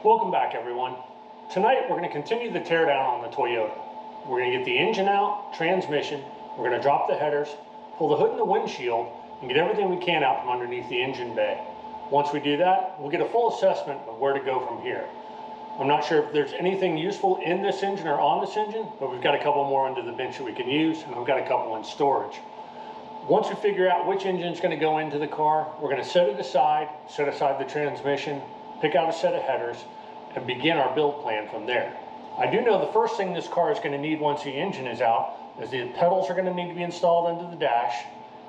Welcome back, everyone. Tonight we're going to continue the teardown on the Toyota. We're going to get the engine out, transmission, we're going to drop the headers, pull the hood and the windshield, and get everything we can out from underneath the engine bay. Once we do that, we'll get a full assessment of where to go from here. I'm not sure if there's anything useful in this engine or on this engine, but we've got a couple more under the bench that we can use, and we've got a couple in storage. Once we figure out which engine is going to go into the car, we're going to set aside the transmission, pick out a set of headers, and begin our build plan from there. I do know the first thing this car is going to need once the engine is out is the pedals are going to need to be installed into the dash,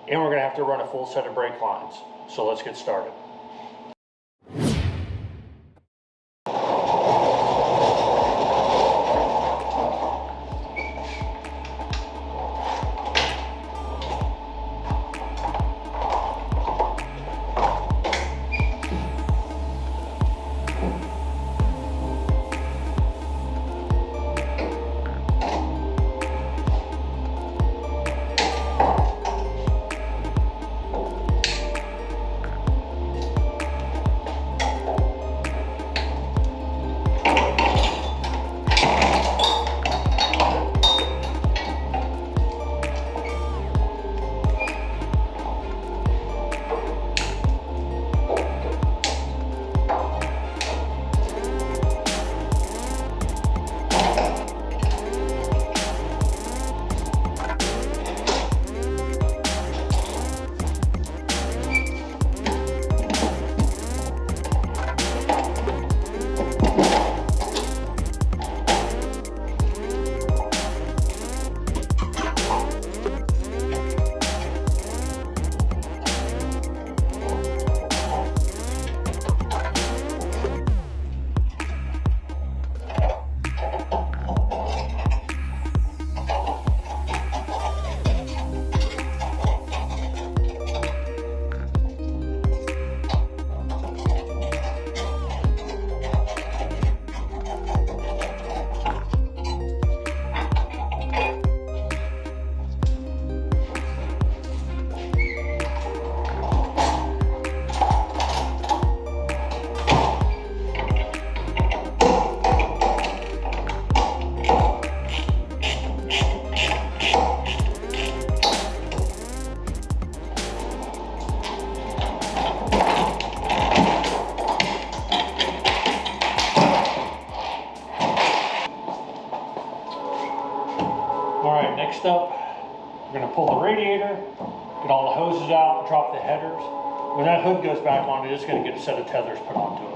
and we're going to have to run a full set of brake lines. So let's get started. Next up, we're going to pull the radiator, get all the hoses out, drop the headers. When that hood goes back on, it's going to get a set of tethers put onto it.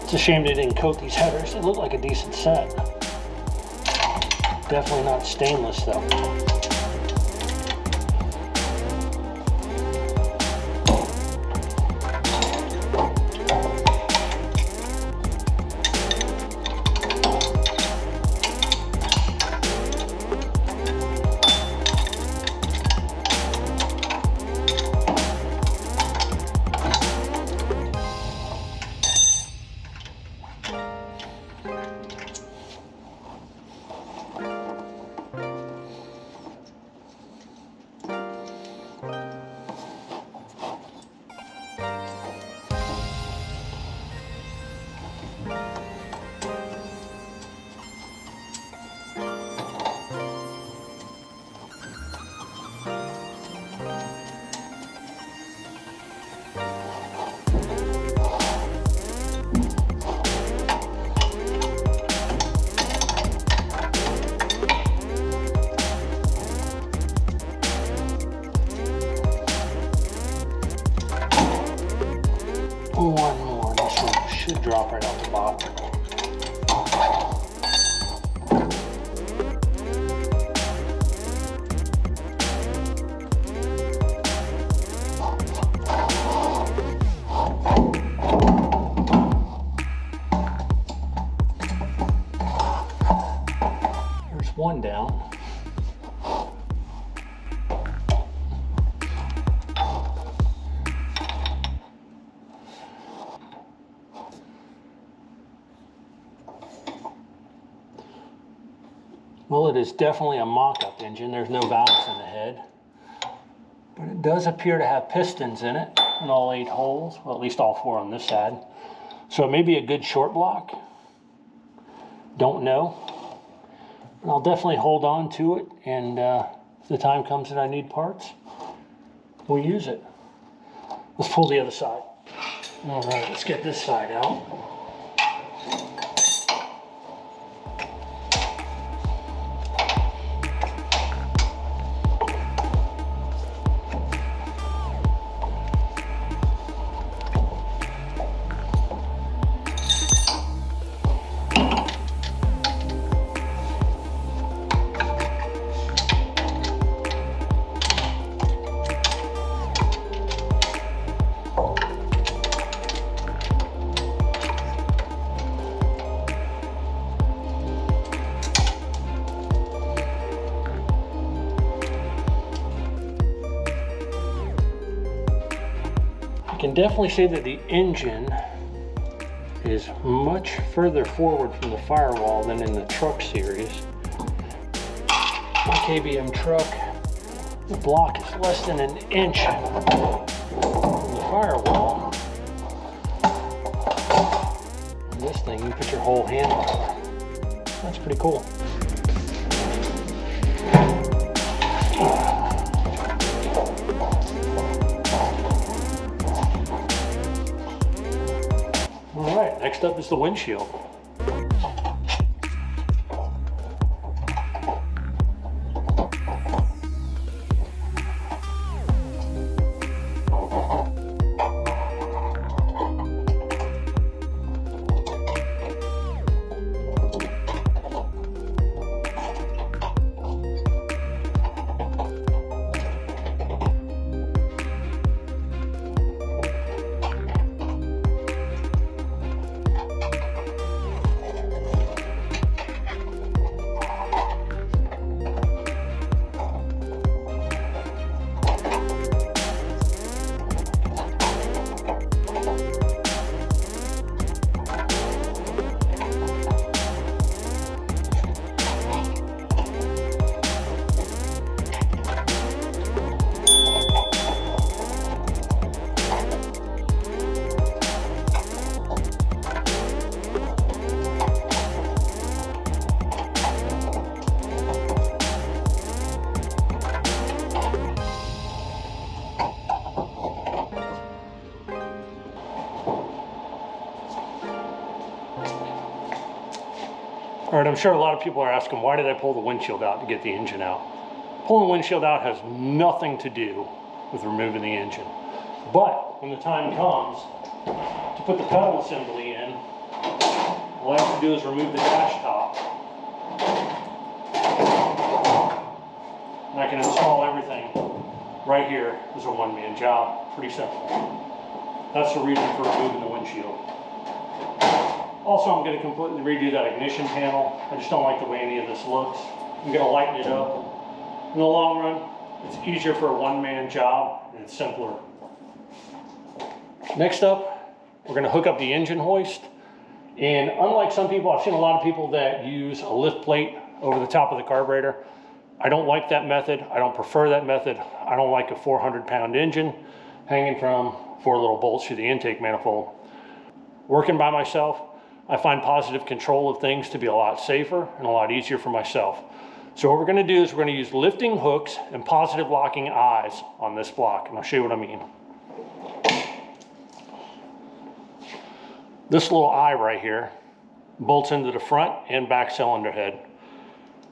It's a shame they didn't coat these headers. They look like a decent set. Definitely not stainless though. one down. Well, it is definitely a mock-up engine. There's no valves in the head, but it does appear to have pistons in it in all 8 holes, well, at least all 4 on this side. So it may be a good short block. Don't know. And I'll definitely hold on to it, and if the time comes that I need parts, we'll use it. Let's pull the other side. All right, let's get this side out. You can definitely see that the engine is much further forward from the firewall than in the truck series. My KBM truck, the block is less than an inch from the firewall. On this thing, you put your whole hand on it. That's pretty cool. All right, next up is the windshield. All right, I'm sure a lot of people are asking, why did I pull the windshield out to get the engine out? Pulling the windshield out has nothing to do with removing the engine. But when the time comes to put the pedal assembly in, all I have to do is remove the dash top. And I can install everything right here as a one-man job. Pretty simple. That's the reason for removing the windshield. Also, I'm going to completely redo that ignition panel. I just don't like the way any of this looks. I'm going to lighten it up. In the long run, it's easier for a one-man job and it's simpler. Next up, we're going to hook up the engine hoist. And unlike some people, I've seen a lot of people that use a lift plate over the top of the carburetor. I don't like that method. I don't prefer that method. I don't like a 400-pound engine hanging from 4 little bolts through the intake manifold. Working by myself, I find positive control of things to be a lot safer and a lot easier for myself. So what we're going to do is we're going to use lifting hooks and positive locking eyes on this block, and I'll show you what I mean. This little eye right here bolts into the front and back cylinder head.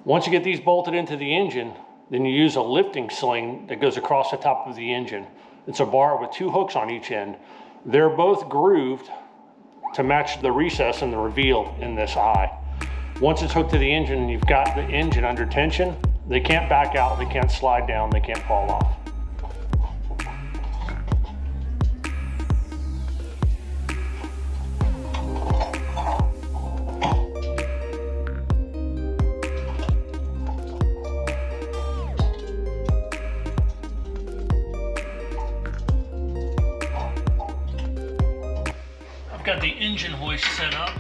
Once you get these bolted into the engine, then you use a lifting sling that goes across the top of the engine. It's a bar with 2 hooks on each end. They're both grooved to match the recess and the reveal in this eye. Once it's hooked to the engine and you've got the engine under tension, they can't back out, they can't slide down, they can't fall off. hoist set up,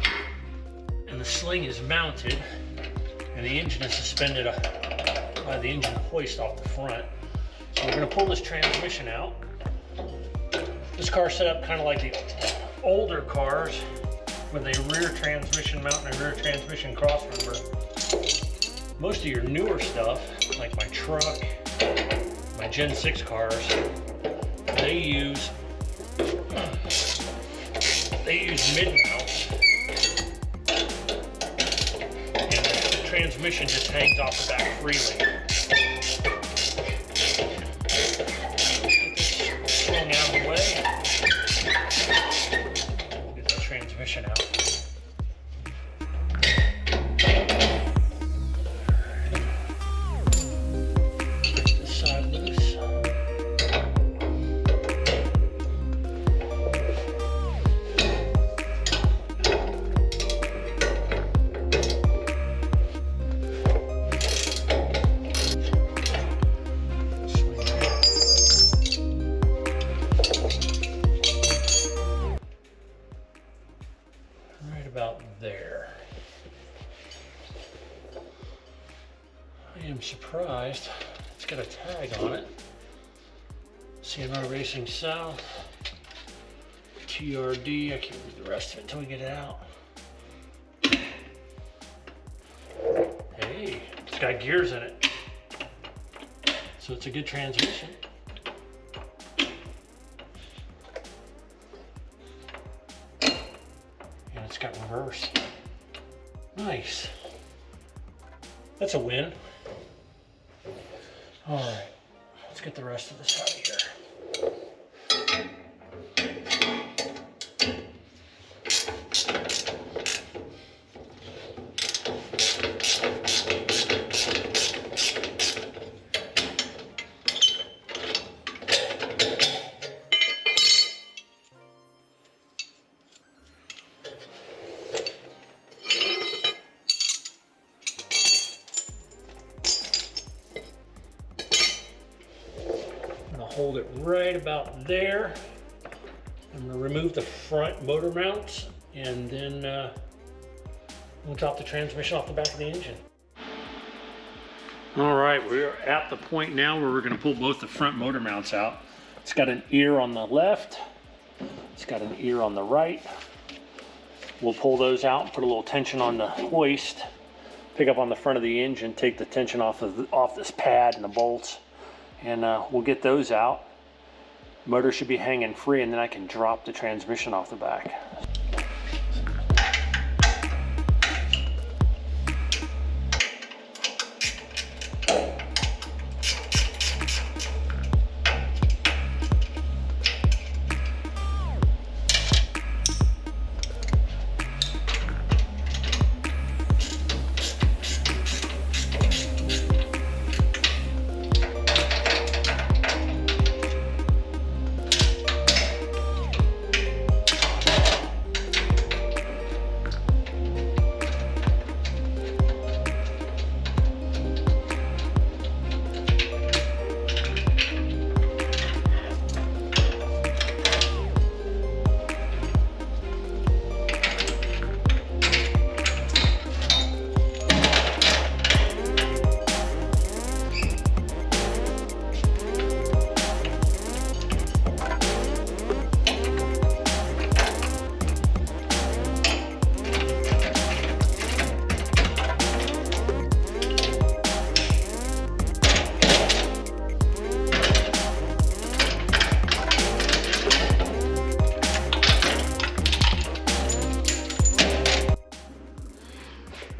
and the sling is mounted, and the engine is suspended by the engine hoist off the front. So we're going to pull this transmission out. This car's set up kind of like the older cars with a rear transmission mount and a rear transmission crossmember. Most of your newer stuff, like my truck, my Gen 6 cars, they use mid-mounts, and the transmission just hangs off the back freely. Swung out of the way. Get the transmission out. Get this side loose. About there. I am surprised it's got a tag on it. CMO Racing South, TRD. I can't read the rest of it until we get it out. Hey, it's got gears in it, so it's a good transmission. It's got reverse. Nice. That's a win. All right, let's get the rest of this out of here. Hold it right about there. I'm going to remove the front motor mounts, and then we'll drop the transmission off the back of the engine. All right, we're at the point now where we're going to pull both the front motor mounts out. It's got an ear on the left. It's got an ear on the right. We'll pull those out and put a little tension on the hoist, pick up on the front of the engine, take the tension off this pad and the bolts. And we'll get those out. Motor should be hanging free, and then I can drop the transmission off the back.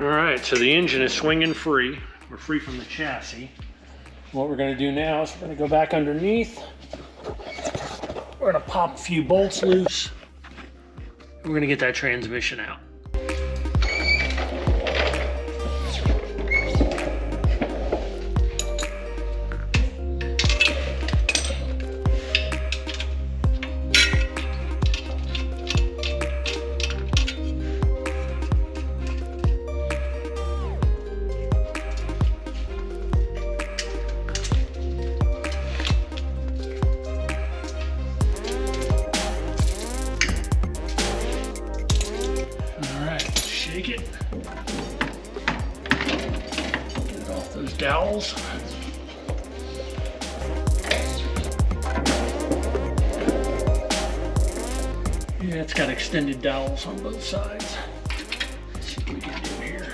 All right, so the engine is swinging free. We're free from the chassis. What we're going to do now is we're going to go back underneath. We're going to pop a few bolts loose. We're going to get that transmission out. dowels. Yeah, it's got extended dowels on both sides. Let's see what we can do here.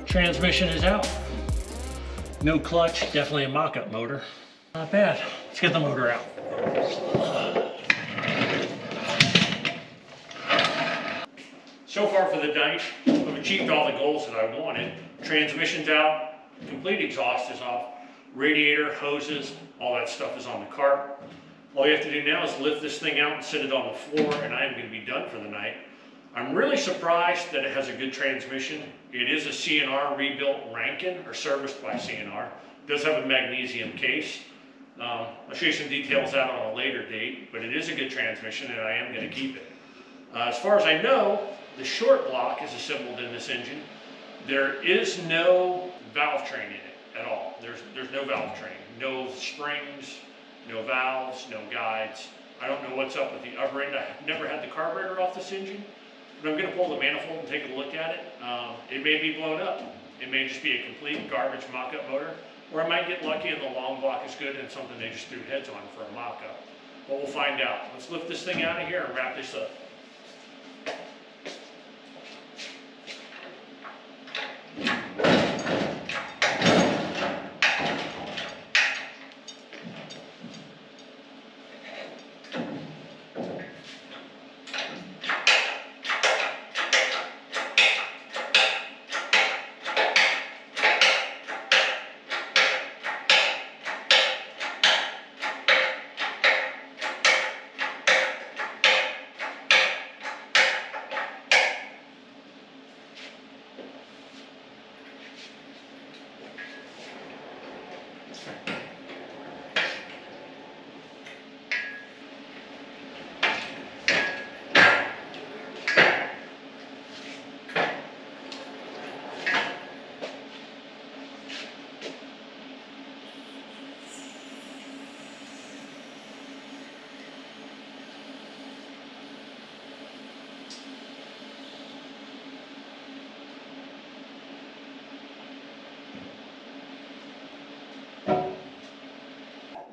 Transmission is out. No clutch, definitely a mock-up motor. Not bad. Let's get the motor out. So far for the night, I've achieved all the goals that I wanted. Transmission's out, complete exhaust is off, radiator, hoses, all that stuff is on the cart. All you have to do now is lift this thing out and sit it on the floor, and I am going to be done for the night. I'm really surprised that it has a good transmission. It is a CNR rebuilt Rankin, or serviced by CNR. It does have a magnesium case. I'll show you some details out on a later date, but it is a good transmission and I am going to keep it. As far as I know, the short block is assembled in this engine. There is no valve train in it at all. There's no valve train, no springs, no valves, no guides. I don't know what's up with the upper end. I've never had the carburetor off this engine. But I'm going to pull the manifold and take a look at it. It may be blown up. It may just be a complete garbage mock-up motor, or I might get lucky and the long block is good and it's something they just threw heads on for a mock-up. But we'll find out. Let's lift this thing out of here and wrap this up.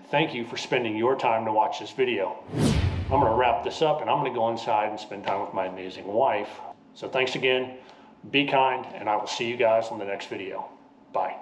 Thank you for spending your time to watch this video. I'm going to wrap this up and I'm going to go inside and spend time with my amazing wife. So thanks again, be kind, and I will see you guys on the next video. Bye.